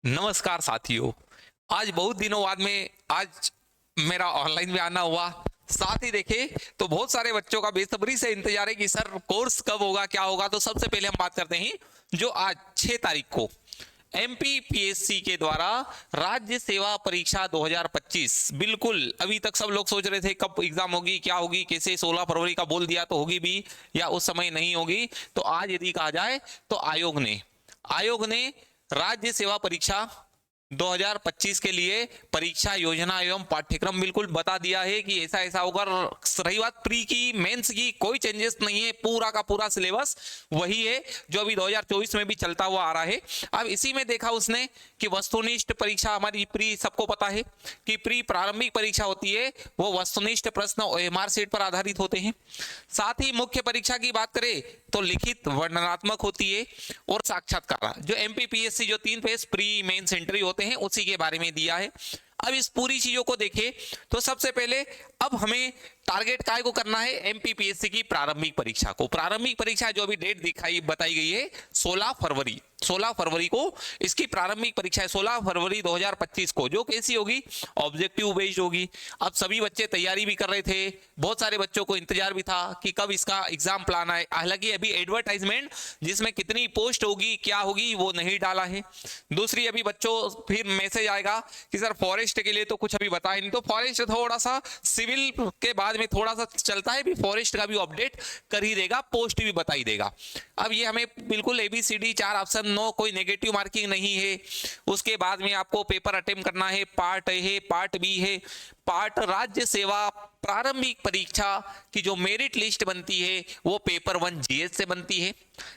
नमस्कार साथियों। आज बहुत दिनों बाद में आज मेरा ऑनलाइन में आना हुआ। साथ ही देखे तो बहुत सारे बच्चों का बेसब्री से इंतजार है कि सर कोर्स कब होगा, क्या होगा। तो सबसे पहले हम बात करते हैं जो आज 6 तारीख को एमपीपीएससी के द्वारा राज्य सेवा परीक्षा 2025, बिल्कुल अभी तक सब लोग सोच रहे थे कब एग्जाम होगी, क्या होगी, कैसे 16 फरवरी का बोल दिया तो होगी भी या उस समय नहीं होगी। तो आज यदि कहा जाए तो आयोग ने राज्य सेवा परीक्षा 2025 के लिए परीक्षा योजना एवं पाठ्यक्रम बिल्कुल बता दिया है कि ऐसा ऐसा होगा। रही बात प्री की, मेंस की, कोई चेंजेस नहीं है, पूरा का पूरा सिलेबस वही है जो अभी 2024 में भी चलता हुआ आ रहा है। अब इसी में देखा उसने कि वस्तुनिष्ठ परीक्षा, हमारी प्री सबको पता है कि प्री प्रारंभिक परीक्षा होती है, वो वस्तुनिष्ठ प्रश्न ओएमआर सेट पर आधारित होते हैं। साथ ही मुख्य परीक्षा की बात करें तो लिखित वर्णनात्मक होती है और साक्षात्कार। जो एमपीपीएससी जो 3 फेज प्री मेंस इंटरव्यू होते हैं उसी के बारे में दिया है। अब इस पूरी चीजों को देखें तो सबसे पहले अब हमें टारगेट काय को करना है एमपीपीएससी की प्रारंभिक परीक्षा को। प्रारंभिक परीक्षा जो अभी डेट बताई गई है 16 फरवरी को इसकी प्रारंभिक परीक्षा है। 16 फरवरी 2025 को जो कैसी होगी, ऑब्जेक्टिव बेस्ड होगी। अब सभी बच्चे तैयारी भी कर रहे थे, बहुत सारे बच्चों को इंतजार भी था कि कब इसका एग्जाम प्लान आए। हालांकि अभी एडवर्टाइजमेंट जिसमें कितनी पोस्ट होगी, क्या होगी, वो नहीं डाला है। दूसरी, अभी बच्चों फिर मैसेज आएगा कि सर फॉरेस्ट के लिए तो कुछ अभी बताया नहीं, तो फॉरेस्ट थोड़ा सा सिविल के बाद में थोड़ा सा चलता है, भी फॉरेस्ट का भी अपडेट कर ही देगा, पोस्ट भी बता ही देगा। अब ये हमें बिल्कुल एबीसीडी 4 ऑप्शन, नो कोई नेगेटिव मार्किंग नहीं है। उसके बाद में आपको पेपर अटेम्प्ट करना है, पार्ट ए है, पार्ट बी है। पार्ट राज्य सेवा प्रारंभिक परीक्षा की जो मेरिट लिस्ट बनती है वो पेपर 1 जीएस से बनती है।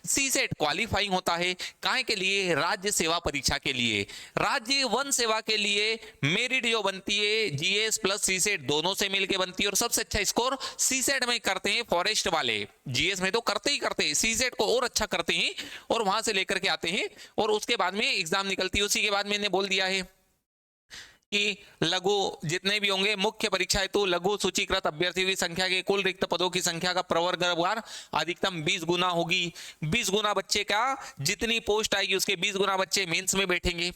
सी सेट क्वालिफाइंग होता है काहे के लिए, राज्य सेवा परीक्षा के लिए। राज्य वन सेवा के लिए मेरिट जो बनती है जीएस प्लस सी सेट दोनों से मिलकर बनती है, और सबसे अच्छा स्कोर सी सेट में करते हैं फॉरेस्ट वाले। जीएस में तो करते ही करते हैं, सी सेट को और अच्छा करते हैं और वहां से लेकर के आते हैं, और उसके बाद में एग्जाम निकलती है। उसी के बाद मैंने बोल दिया है कि लघु जितने भी होंगे मुख्य परीक्षा हेतु लघु सूचीकृत अभ्यर्थियों की संख्या के कुल रिक्त पदों की संख्या का प्रवर्गवार अधिकतम 20 गुना होगी। 20 गुना बच्चे का, जितनी पोस्ट आएगी उसके 20 गुना बच्चे मेंस में बैठेंगे,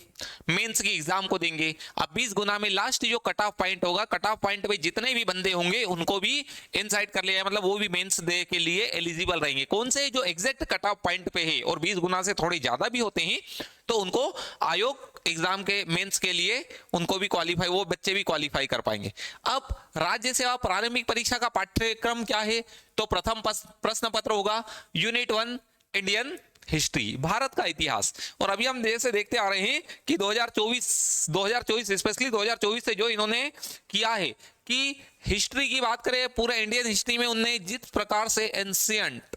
मेंस की एग्जाम को देंगे। अब 20 गुना में लास्ट जो कट ऑफ पॉइंट होगा, कट ऑफ पॉइंट पे जितने भी बंदे होंगे उनको भी इनसाइड कर लिया, मतलब वो भी मेंस दे के लिए एलिजिबल रहेंगे। कौन से जो एग्जैक्ट कट ऑफ पॉइंट पे है और 20 गुना से थोड़े ज्यादा भी होते हैं तो उनको आयोग एग्जाम के मेंस के लिए उनको भी क्वालिफाई, वो बच्चे भी क्वालिफाई कर पाएंगे। अब राज्य सेवा प्रारंभिक परीक्षा का पाठ्यक्रम क्या है, तो प्रथम प्रश्न पत्र होगा यूनिट 1 इंडियन हिस्ट्री, भारत का इतिहास। और अभी हम जैसे देखते आ रहे हैं कि 2024 स्पेशली 2024 से जो इन्होंने किया है कि हिस्ट्री की बात करें, पूरे इंडियन हिस्ट्री में उन्होंने जिस प्रकार से एंशियंट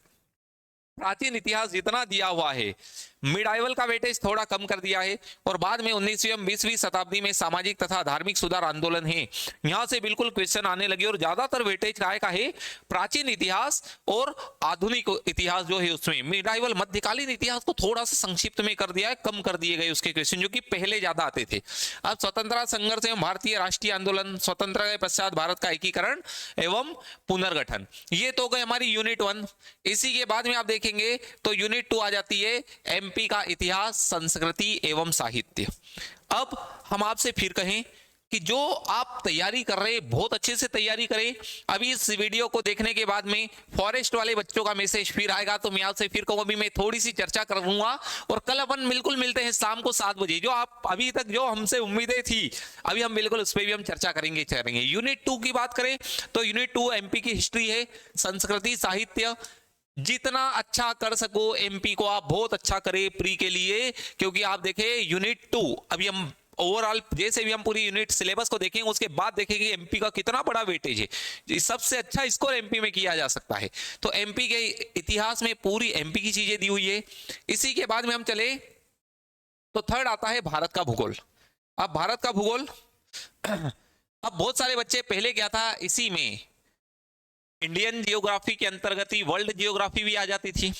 प्राचीन इतिहास जितना दिया हुआ है, मिडाइवल का वेटेज थोड़ा कम कर दिया है, और बाद में 19वीं 20वीं शताब्दी में सामाजिक तथा धार्मिक सुधार आंदोलन है, यहां से बिल्कुल क्वेश्चन आने लगे। और ज्यादातर वेटेज काय का है, प्राचीन इतिहास और आधुनिक इतिहास जो है उसमें। मिडाइवल मध्यकालीन इतिहास को थोड़ा सा संक्षिप्त में कर दिया है, कम कर दिए गए उसके क्वेश्चन जो कि पहले ज्यादा आते थे। अब स्वतंत्रता संघर्ष एवं भारतीय राष्ट्रीय आंदोलन, स्वतंत्रता के पश्चात भारत का एकीकरण एवं पुनर्गठन, ये तो गए हमारी यूनिट 1। इसी के बाद में आप देखेंगे तो यूनिट 2 आ जाती है एमपी का इतिहास, संस्कृति एवं साहित्य। अब हम आपसे फिर कहें कि जो आप तैयारी कर रहे हैं बहुत अच्छे से तैयारी करें। अभी इस वीडियो को देखने के बाद में फॉरेस्ट वाले बच्चों का मैसेज फिर आएगा तो मैं आपसे फिर कहूंगा, अभी मैं थोड़ी सी चर्चा करूंगा। और कल अपन बिल्कुल मिलते हैं शाम को 7 बजे। जो आप अभी तक जो हमसे उम्मीदें थी अभी हम बिल्कुल उस पर भी हम चर्चा करेंगे। यूनिट 2 की बात करें तो यूनिट 2 एमपी की हिस्ट्री है, संस्कृति, साहित्य। जितना अच्छा कर सको एमपी को आप बहुत अच्छा करें प्री के लिए, क्योंकि आप देखें यूनिट 2 अभी हम ओवरऑल जैसे भी हम पूरी यूनिट सिलेबस को देखेंगे उसके बाद देखेंगे एमपी का कितना बड़ा वेटेज है, सबसे अच्छा स्कोर एमपी में किया जा सकता है। तो एमपी के इतिहास में पूरी एमपी की चीजें दी हुई है। इसी के बाद में हम चले तो थर्ड आता है भारत का भूगोल। अब भारत का भूगोल अब बहुत सारे बच्चे पहले क्या था, इसी में इंडियन जियोग्राफी के अंतर्गत ही वर्ल्ड जियोग्राफी भी आ जाती थी,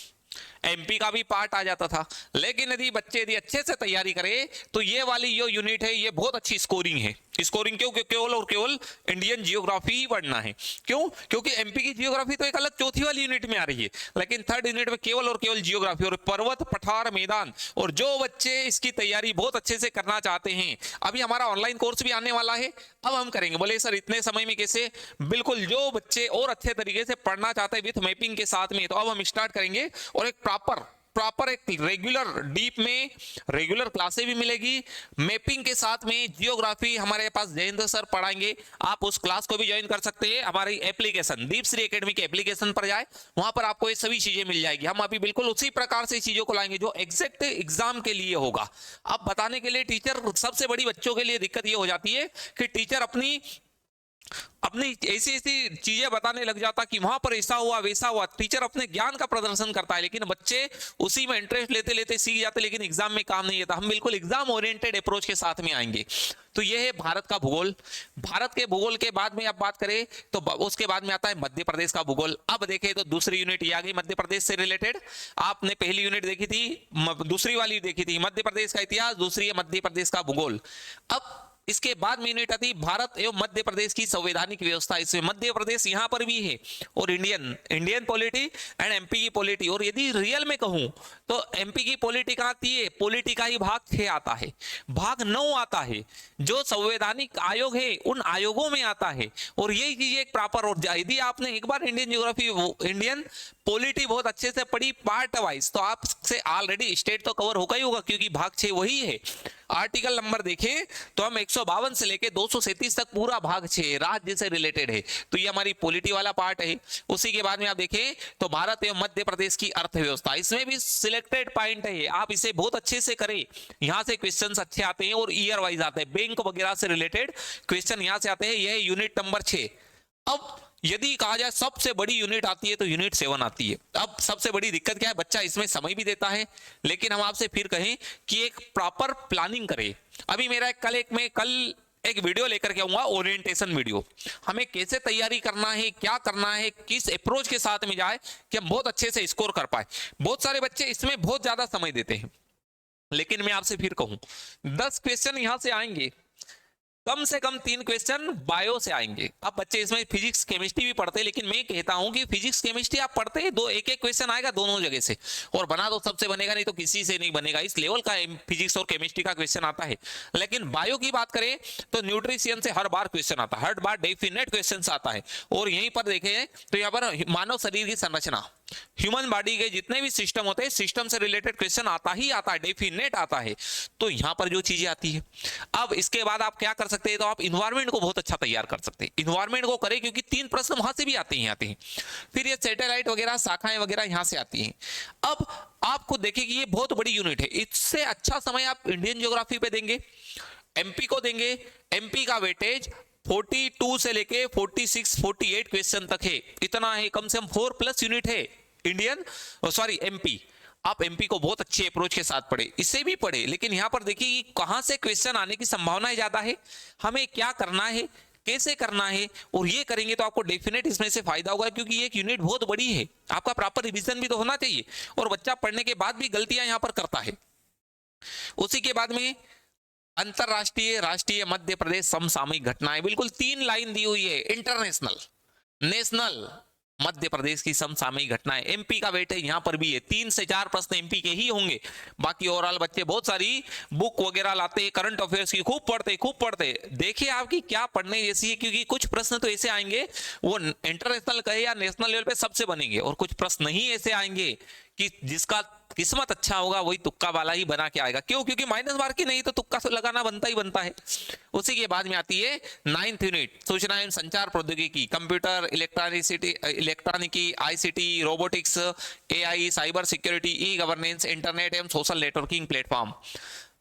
एमपी का भी पार्ट आ जाता था। लेकिन यदि बच्चे यदि अच्छे से तैयारी करें तो ये वाली जो यूनिट है ये बहुत अच्छी स्कोरिंग है। स्कोरिंग क्यों? केवल और केवल इंडियन जियोग्राफी ही पढ़ना है। क्यों? क्योंकि एमपी की जियोग्राफी तो एक अलग चौथी वाली यूनिट में आ रही है, लेकिन थर्ड यूनिट में केवल और केवल जियोग्राफी और पर्वत, पठार, मैदान। और जो बच्चे इसकी तैयारी बहुत अच्छे से करना चाहते हैं, अभी हमारा ऑनलाइन कोर्स भी आने वाला है, अब हम करेंगे। बोले सर इतने समय में कैसे? बिल्कुल, जो बच्चे और अच्छे तरीके से पढ़ना चाहते हैं विथ मैपिंग के साथ में, तो अब हम स्टार्ट करेंगे और एक प्रॉपर एक रेगुलर डीप में रेगुलर क्लासेस भी मिलेगी, मैपिंग के साथ में जियोग्राफी हमारे पास जयेंद्र सर पढ़ाएंगे। आप उस क्लास को भी ज्वाइन कर सकते हैं। हमारी एप्लीकेशन दीपश्री एकेडमी के एप्लीकेशन पर जाए, वहां पर आपको ये सभी चीजें मिल जाएगी। हम अभी बिल्कुल उसी प्रकार से चीजों को लाएंगे जो एग्जैक्ट एग्जाम के लिए होगा। अब बताने के लिए टीचर, सबसे बड़ी बच्चों के लिए दिक्कत ये हो जाती है कि टीचर अपनी ऐसी ऐसी चीजें बताने लग जाता कि वहां पर ऐसा हुआ वैसा हुआ। टीचर अपने ज्ञान का प्रदर्शन करता है, लेकिन बच्चे उसी में इंटरेस्ट लेते लेते सीख जाते, लेकिन एग्जाम में काम नहीं आता। हम बिल्कुल एग्जाम ओरिएंटेड अप्रोच के साथ में आएंगे। तो यह है भारत का भूगोल। भारत के भूगोल के बाद में अब बात करें तो उसके बाद में आता है मध्य प्रदेश का भूगोल। अब देखें तो दूसरी यूनिट ये आ गई मध्य प्रदेश से रिलेटेड। आपने पहली यूनिट देखी थी, दूसरी वाली देखी थी मध्य प्रदेश का इतिहास, दूसरी है मध्य प्रदेश का भूगोल। अब इसके बाद में यूनिट आती भारत एवं मध्य प्रदेश की संवैधानिक व्यवस्था। इसमें मध्य प्रदेश यहां पर भी है, और इंडियन पॉलिटी एंड एमपी की पॉलिटी। और यदि रियल में कहूं तो एमपी की पॉलिटी कहां आती है? पॉलिटी का ही भाग 6 आता है, भाग 9 आता है, जो संवैधानिक आयोग है उन आयोगों में आता है। और यही चीज एक प्रॉपर, और यदि आपने एक बार इंडियन ज्योग्राफी, इंडियन पॉलिटी बहुत अच्छे से पढ़ी पार्ट वाइज, तो आपसे ऑलरेडी स्टेट तो कवर होगा ही होगा, क्योंकि भाग 6 वही है। आर्टिकल नंबर देखें तो हम 152 से लेके 237 तक पूरा भाग 6 राज्य से रिलेटेड है। तो ये हमारी पॉलिटी वाला पार्ट है। उसी के बाद में आप देखें तो भारत एवं मध्य प्रदेश की अर्थव्यवस्था, इसमें भी सिलेक्टेड पॉइंट है, आप इसे बहुत अच्छे से करें। यहां से क्वेश्चंस अच्छे आते हैं और ईयर वाइज आते हैं, बैंक वगैरह से रिलेटेड क्वेश्चन यहां से आते हैं। यह यूनिट नंबर 6। अब यदि कहा जाए सबसे बड़ी यूनिट आती है तो यूनिट 7 आती है। अब सबसे बड़ी दिक्कत क्या है? बच्चा इसमें समय भी देता है, लेकिन हम आपसे फिर कहें कि एक प्रॉपर प्लानिंग करें। अभी मेरा कल एक वीडियो लेकर के आऊंगा, ओरिएंटेशन वीडियो। हमें कैसे तैयारी करना है, क्या करना है, किस अप्रोच के साथ में जाए कि हम बहुत अच्छे से स्कोर कर पाए। बहुत सारे बच्चे इसमें बहुत ज्यादा समय देते हैं, लेकिन मैं आपसे फिर कहूं 10 क्वेश्चन यहां से आएंगे, कम से कम 3 क्वेश्चन बायो से आएंगे। अब बच्चे इसमें फिजिक्स केमिस्ट्री भी पढ़ते हैं, लेकिन मैं कहता हूं कि फिजिक्स केमिस्ट्री आप पढ़ते हैं, एक एक क्वेश्चन आएगा दोनों जगह से, और बना तो सबसे बनेगा, नहीं तो किसी से नहीं बनेगा। इस लेवल का फिजिक्स और केमिस्ट्री का क्वेश्चन आता है। लेकिन बायो की बात करें तो न्यूट्रिशियन से हर बार क्वेश्चन आता है, हर बार डेफिनेट क्वेश्चन आता है। और यहीं पर देखें तो यहाँ पर मानव शरीर की संरचना, ह्यूमन बॉडी के जितने भी सिस्टम होते हैं, सिस्टम से रिलेटेड क्वेश्चन आता ही आता है, डेफिनेट आता है। तो यहां पर जो चीजें आती है, अब इसके बाद आप क्या कर सकते हैं? तो आप इन्वायरमेंट को बहुत अच्छा तैयार कर सकते हैं। इन्वायरमेंट को करें, क्योंकि 3 प्रश्न वहां से भी आते हैं। फिर ये सैटेलाइट वगैरह शाखाएं वगैरह यहां से आती हैं। अब आपको देखिए कि ये बहुत बड़ी यूनिट है, इससे अच्छा समय आप इंडियन ज्योग्राफी पे देंगे, एमपी को देंगे। एमपी का वेटेज 42 से लेके 46 48 क्वेश्चन तक है, इतना है, कम से कम 4+ यूनिट है एमपी। आप एमपी को बहुत अच्छे अप्रोच के साथ पढ़े, इसे भी पढ़े, लेकिन यहां पर देखिए कहां से क्वेश्चन आने की संभावना ज्यादा है, हमें क्या करना है, कैसे करना है, और ये करेंगे तो आपको डेफिनेट इसमें से फायदा होगा। क्योंकि ये एक यूनिट बहुत बड़ी है, आपका प्रॉपर रिवीजन भी तो होना चाहिए, और बच्चा पढ़ने के बाद भी गलतियां यहां पर करता है। उसी के बाद में अंतरराष्ट्रीय, राष्ट्रीय, मध्य प्रदेश समसामयिक घटनाएं, बिल्कुल 3 लाइन दी हुई है। इंटरनेशनल, नेशनल, मध्य प्रदेश की समसामयिक घटनाएं। एमपी का वेटेज यहां पर भी है, 3 से 4 प्रश्न एमपी के ही होंगे। बाकी ओवरऑल बच्चे बहुत सारी बुक वगैरह लाते हैं, करंट अफेयर्स की खूब पढ़ते। देखिए आपकी क्या पढ़ने जैसी है, क्योंकि कुछ प्रश्न तो ऐसे आएंगे वो इंटरनेशनल कहे या नेशनल लेवल पे सबसे बनेंगे, और कुछ प्रश्न नहीं ऐसे आएंगे कि जिसका किस्मत अच्छा होगा वही तुक्का वाला ही बना के आएगा। क्यों? क्योंकि माइनस मार्क की नहीं तो तुक्का लगाना बनता ही बनता है। उसी के बाद में आती है 9th यूनिट, सूचना एवं संचार प्रौद्योगिकी, कंप्यूटर, इलेक्ट्रॉनिकी, ICT, robotics, AI, cyber security, e governance, internet एवं सोशल नेटवर्किंग प्लेटफॉर्म।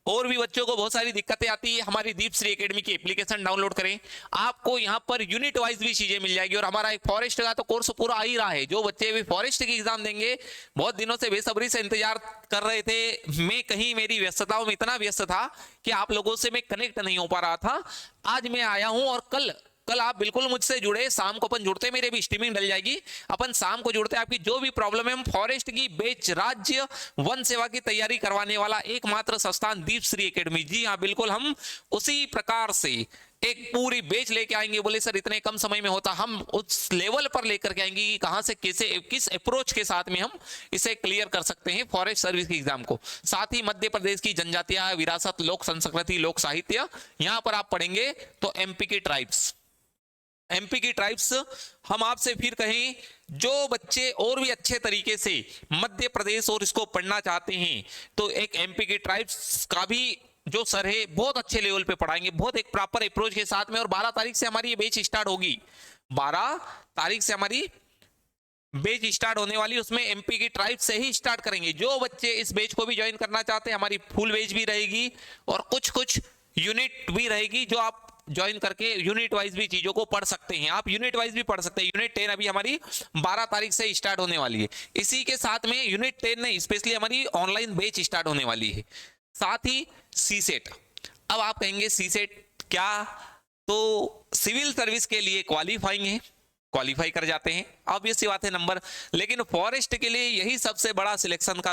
और भी बच्चों को बहुत सारी दिक्कतें आती है, हमारी दीपश्री एकेडमी की एप्लीकेशन डाउनलोड करें, आपको यहां पर यूनिट वाइज भी चीजें मिल जाएगी। और हमारा एक फॉरेस्ट का तो कोर्स पूरा आ ही रहा है, जो बच्चे भी फॉरेस्ट की एग्जाम देंगे, बहुत दिनों से बेसब्री से इंतजार कर रहे थे, मैं कहीं मेरी व्यस्तताओं में इतना व्यस्त था कि आप लोगों से मैं कनेक्ट नहीं हो पा रहा था। आज मैं आया हूं, और कल कल आप बिल्कुल मुझसे जुड़े, शाम को अपन जुड़ते, मेरे भी स्ट्रीमिंग डल जाएगी, अपन शाम को जुड़ते, आपकी जो भी प्रॉब्लम है, हम फॉरेस्ट की बेच राज्य वन सेवा की तैयारी करवाने वाला एकमात्र संस्थान दीपश्री एकेडमी। जी हाँ, बिल्कुल हम उसी प्रकार से एक पूरी बेच लेके आएंगे। बोले सर इतने कम समय में होता, हम उस लेवल पर लेकर के आएंगे कि कहां से कैसे किस अप्रोच के साथ में हम इसे क्लियर कर सकते हैं फॉरेस्ट सर्विस की एग्जाम को। साथ ही मध्य प्रदेश की जनजातियां, विरासत, लोक संस्कृति, लोक साहित्य, यहां पर आप पढ़ेंगे तो एमपी की ट्राइब्स, एमपी की ट्राइब्स। हम आपसे फिर कहें, जो बच्चे और भी अच्छे तरीके से मध्य प्रदेश और इसको पढ़ना चाहते हैं तो एक एमपी की ट्राइब्स का भी जो सर है बहुत अच्छे लेवल पे पढ़ाएंगे, बहुत एक प्रॉपर अप्रोच के साथ में। और 12 तारीख से हमारी ये बैच स्टार्ट होगी, 12 तारीख से हमारी बैच स्टार्ट होने वाली, उसमें एमपी की ट्राइब से ही स्टार्ट करेंगे। जो बच्चे इस बैच को भी ज्वाइन करना चाहते हैं, हमारी फुल बैच भी रहेगी और कुछ कुछ यूनिट भी रहेगी जो आप ज्वाइन करके यूनिट वाइज भी चीजों को पढ़ सकते हैं। आप यूनिट वाइज भी पढ़ सकते हैं। यूनिट 10 अभी हमारी 12 तारीख से स्टार्ट होने वाली है। इसी के साथ में यूनिट 10 नहीं, स्पेशली हमारी ऑनलाइन बैच स्टार्ट होने वाली है। साथ ही सीसेट। अब आप कहेंगे सीसेट क्या, तो सिविल सर्विस के लिए क्वालिफाइंग है, क्वालिफाई कर जाते हैं, ऑब्वियस सी बात है नंबर। लेकिन फॉरेस्ट के लिए यही सबसे बड़ा सिलेक्शन का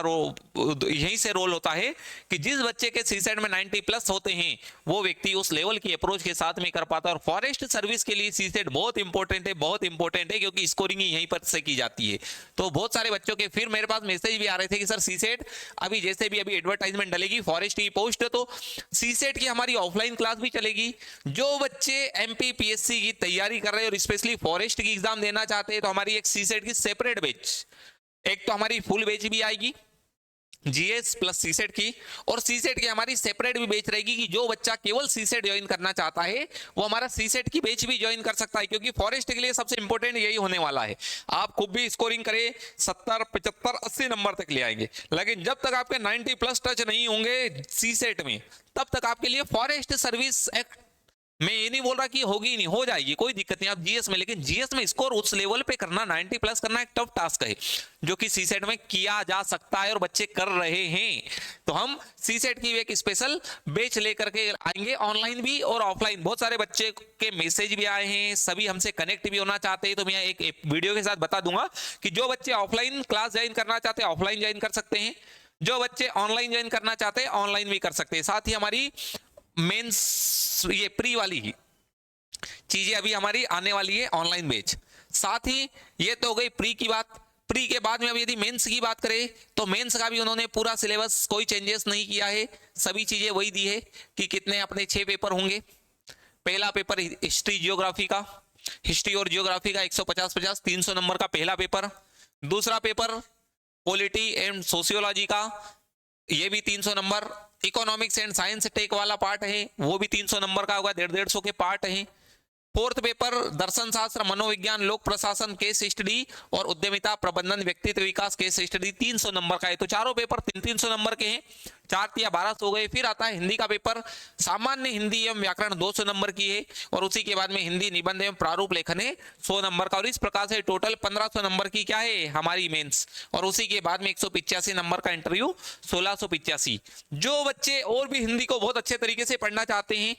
यही से रोल होता है कि जिस बच्चे के सीसेट में 90 प्लस होते हैं वो व्यक्ति उस लेवल की अप्रोच के साथ में कर पाता है। और फॉरेस्ट सर्विस के लिए सीसेट बहुत इंपॉर्टेंट है, बहुत इंपॉर्टेंट है, क्योंकि स्कोरिंग ही यहीं पर से की जाती है। तो बहुत सारे बच्चों के फिर मेरे पास मैसेज भी आ रहे थे कि सर सीसेट अभी जैसे भी अभी एडवर्टाइजमेंट डलेगी फॉरेस्ट की पोस्ट, तो सीसेट की हमारी ऑफलाइन क्लास भी चलेगी। जो बच्चे एमपीपीएससी की तैयारी कर रहे हैं और स्पेशली फॉरेस्ट की एग्जाम देना चाहते हैं तो हमारी एक सीसेट की सेपरेट बैच, एक तो हमारी फुल बैच भी आएगी जीएस प्लस सीसेट की, और सीसेट की हमारी सेपरेट भी बैच रहेगी कि जो बच्चा केवल सीसेट ज्वाइन करना चाहता है वो हमारा सीसेट की बैच भी ज्वाइन कर सकता है। क्योंकि फॉरेस्ट के लिए सबसे इंपॉर्टेंट यही होने वाला है। आप खूब भी स्कोरिंग करें 70 75 80 नंबर तक ले आएंगे, लेकिन जब तक आपके 90 प्लस टच नहीं होंगे सीसेट में, तब तक आपके लिए फॉरेस्ट सर्विस एक्ट, मैं ये नहीं बोल रहा कि होगी नहीं, हो जाएगी, कोई दिक्कत नहीं आप जीएस में, लेकिन जीएस में स्कोर उस लेवल पे करना 90 प्लस करना एक टफ टास्क है जो कि सीसेट में किया जा सकता है और बच्चे कर रहे हैं। तो हम सीसेट की एक स्पेशल बैच लेकर के आएंगे, ऑनलाइन भी और ऑफलाइन। बहुत सारे बच्चे के मैसेज भी आए हैं, सभी हमसे कनेक्ट भी होना चाहते हैं, तो मैं एक वीडियो के साथ बता दूंगा कि जो बच्चे ऑफलाइन क्लास ज्वाइन करना चाहते हैं ऑफलाइन ज्वाइन कर सकते हैं, जो बच्चे ऑनलाइन ज्वाइन करना चाहते हैं ऑनलाइन भी कर सकते हैं। साथ ही हमारी मेंस ये प्री वाली ही चीजें अभी हमारी आने वाली है ऑनलाइन बैच। साथ ही ये तो हो गई प्री की बात। प्री के बाद में अब यदि मेंस की बात करें तो मेंस का भी उन्होंने पूरा सिलेबस कोई चेंजेस नहीं किया है, सभी चीजें वही दी है कि कितने अपने 6 पेपर होंगे। पहला पेपर हिस्ट्री जियोग्राफी का, हिस्ट्री और जियोग्राफी का 150-50 300 नंबर का पहला पेपर। दूसरा पेपर पॉलिटी एंड सोशियोलॉजी का, ये भी 300 number. Economics and science tech वाला पार्ट है वो भी 300 नंबर का होगा, 150-150 के पार्ट हैं। फोर्थ पेपर दर्शन शास्त्र, मनोविज्ञान, लोक प्रशासन, केस स्टडी और उद्यमिता प्रबंधन, व्यक्तित्व विकास, केस स्टडी 300 नंबर का है। तो चारों पेपर 300 नंबर के हैं, 4 या 12 हो गए। फिर आता है हिंदी का पेपर, सामान्य हिंदी एवं व्याकरण 200 नंबर की है, और उसी के बाद में हिंदी निबंध एवं प्रारूप लेखन है 100 नंबर का। और इस प्रकार से टोटल 1500 नंबर की क्या है हमारी मेंस, और उसी के बाद में 185 नंबर का इंटरव्यू 1685। जो बच्चे और भी हिंदी को बहुत अच्छे तरीके से पढ़ना चाहते हैं,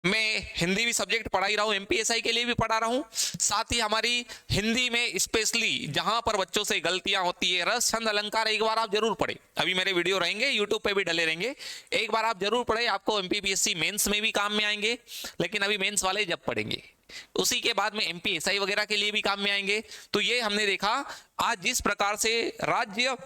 मैं हिंदी भी सब्जेक्ट पढ़ा ही रहा हूँ, एमपीएसआई के लिए भी पढ़ा रहा हूँ। साथ ही हमारी हिंदी में स्पेशली जहां पर बच्चों से गलतियां होती है, रस छंद अलंकार एक बार आप जरूर पढ़े। अभी मेरे वीडियो रहेंगे यूट्यूब पे भी डले रहेंगे, एक बार आप जरूर पढ़े, आपको एमपीपीएससी मेंस में भी काम में आएंगे। लेकिन अभी मेंस वाले जब पढ़ेंगे उसी के बाद में एमपीएसआई वगैरह के लिए भी काम में आएंगे। तो ये हमने देखा आज जिस प्रकार से राज्य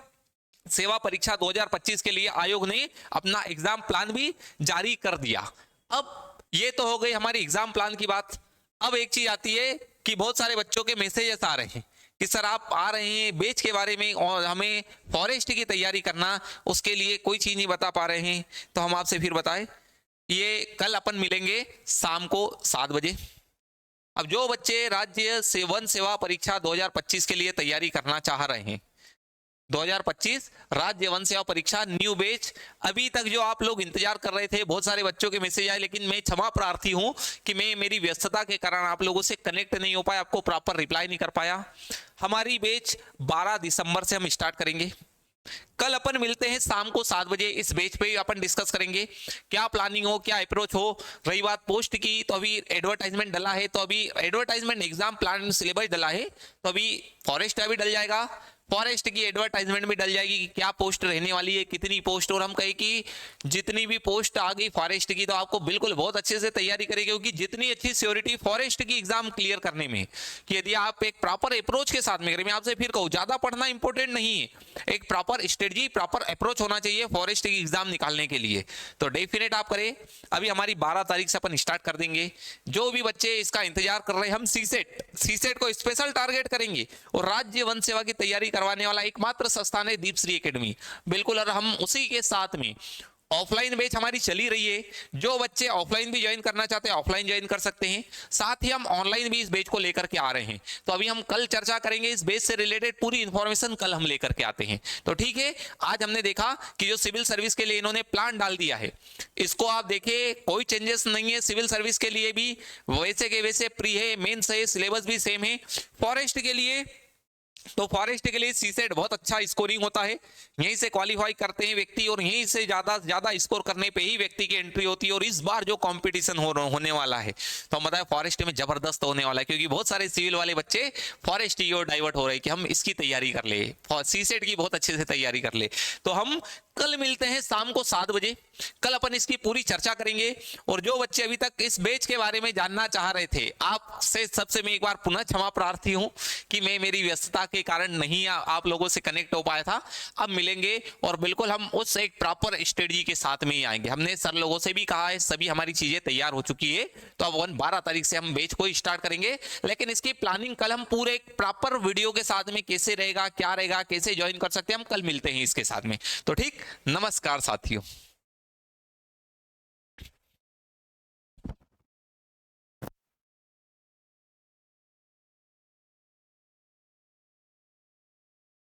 सेवा परीक्षा 2025 के लिए आयोग ने अपना एग्जाम प्लान भी जारी कर दिया। अब ये तो हो गई हमारी एग्जाम प्लान की बात। अब एक चीज आती है कि बहुत सारे बच्चों के मैसेजेस आ रहे हैं कि सर आप आ रहे हैं बैच के बारे में और हमें फॉरेस्ट की तैयारी करना, उसके लिए कोई चीज नहीं बता पा रहे हैं। तो हम आपसे फिर बताएं, ये कल अपन मिलेंगे शाम को 7 बजे। अब जो बच्चे राज्य वन सेवा परीक्षा 2025 के लिए तैयारी करना चाह रहे हैं, 2025 राज्य वन सेवा परीक्षा न्यू बैच, अभी तक जो आप लोग इंतजार कर रहे थे, बहुत सारे बच्चों के मैसेज आए, लेकिन मैं क्षमा प्रार्थी हूं कि मैं मेरी व्यस्तता के कारण आप लोगों से कनेक्ट नहीं हो पाया, आपको प्रॉपर रिप्लाई नहीं कर पाया। हमारी बैच 12 दिसंबर से हम स्टार्ट करेंगे। कल अपन मिलते हैं शाम को 7 बजे। इस बेच पे अपन डिस्कस करेंगे क्या प्लानिंग हो, क्या अप्रोच हो। रही बात पोस्ट की, तो अभी एडवर्टाइजमेंट डला है, तो अभी एडवर्टाइजमेंट एग्जाम प्लान सिलेबस डला है, तो अभी फॉरेस्ट अभी डल जाएगा, फॉरेस्ट की एडवर्टाइजमेंट भी डल जाएगी कि क्या पोस्ट रहने वाली है, कितनी पोस्ट। और हम कहे कि जितनी भी पोस्ट आ गई फॉरेस्ट की, तो आपको बिल्कुल बहुत अच्छे से तैयारी करें, क्योंकि जितनी अच्छी सिक्योरिटी फॉरेस्ट की एग्जाम क्लियर करने में, कि यदि आप एक प्रॉपर अप्रोच के साथ में करें, मैं आपसे फिर कहूँ ज्यादा पढ़ना इंपॉर्टेंट नहीं है, एक प्रॉपर स्ट्रेटजी, प्रॉपर अप्रोच होना चाहिए फॉरेस्ट की एग्जाम निकालने के लिए। तो डेफिनेट आप करें। अभी हमारी 12 तारीख से अपन स्टार्ट कर देंगे। जो भी बच्चे इसका इंतजार कर रहे हैं, हम सीसेट को स्पेशल टारगेट करेंगे, और राज्य वन सेवा की तैयारी करवाने वाला एकमात्र संस्थान है दीपश्री एकेडमी, बिल्कुल। और हम उसी के साथ में ऑफलाइन बैच हमारी चली रही है। जो बच्चे ऑफलाइन भी ज्वाइन करना चाहते हैं ऑफलाइन ज्वाइन कर सकते हैं, साथ ही हम ऑनलाइन भी इस बैच को लेकर के आ रहे हैं। तो अभी हम कल चर्चा करेंगे इस बैच से रिलेटेड पूरी इंफॉर्मेशन, कल हम लेकर के आते हैं। तो ठीक है, आज हमने देखा कि जो सिविल सर्विस के लिए इन्होंने प्लान डाल दिया है, इसको आप देखिए, कोई चेंजेस नहीं है। सिविल सर्विस के लिए भी वैसे के वैसे प्री है, मेंस है, सिलेबस भी सेम है। फॉरेस्ट के लिए, तो फॉरेस्ट के लिए सीसेट बहुत अच्छा स्कोरिंग होता है, यहीं से क्वालिफाई करते हैं व्यक्ति, और यहीं से ज्यादा स्कोर करने पे ही व्यक्ति की एंट्री होती है। और इस बार जो कंपटीशन होने वाला है, तो हम बताएं फॉरेस्ट में जबरदस्त होने वाला है, क्योंकि बहुत सारे सिविल वाले बच्चे फॉरेस्ट की ओर डाइवर्ट हो रहे हैं कि हम इसकी तैयारी कर ले, सीसेट की बहुत अच्छे से तैयारी कर ले। तो हम कल मिलते हैं शाम को 7 बजे। कल अपन इसकी पूरी चर्चा करेंगे। और जो बच्चे अभी तक इस बैच के बारे में जानना चाह रहे थे, आपसे सबसे मैं एक बार पुनः क्षमा प्रार्थी हूं कि मैं मेरी व्यस्तता के कारण नहीं आप लोगों से कनेक्ट हो पाया था। अब मिलेंगे, और बिल्कुल हम उस एक प्रॉपर स्ट्रेटजी के साथ में ही आएंगे। हमने सर लोगों से भी कहा है, सभी हमारी चीजें तैयार हो चुकी है। तो अब 12 तारीख से हम बैच को स्टार्ट करेंगे, लेकिन इसकी प्लानिंग कल हम पूरे एक प्रॉपर वीडियो के साथ में कैसे रहेगा, क्या रहेगा, कैसे ज्वाइन कर सकते हैं, हम कल मिलते हैं इसके साथ में। तो ठीक, नमस्कार साथियों।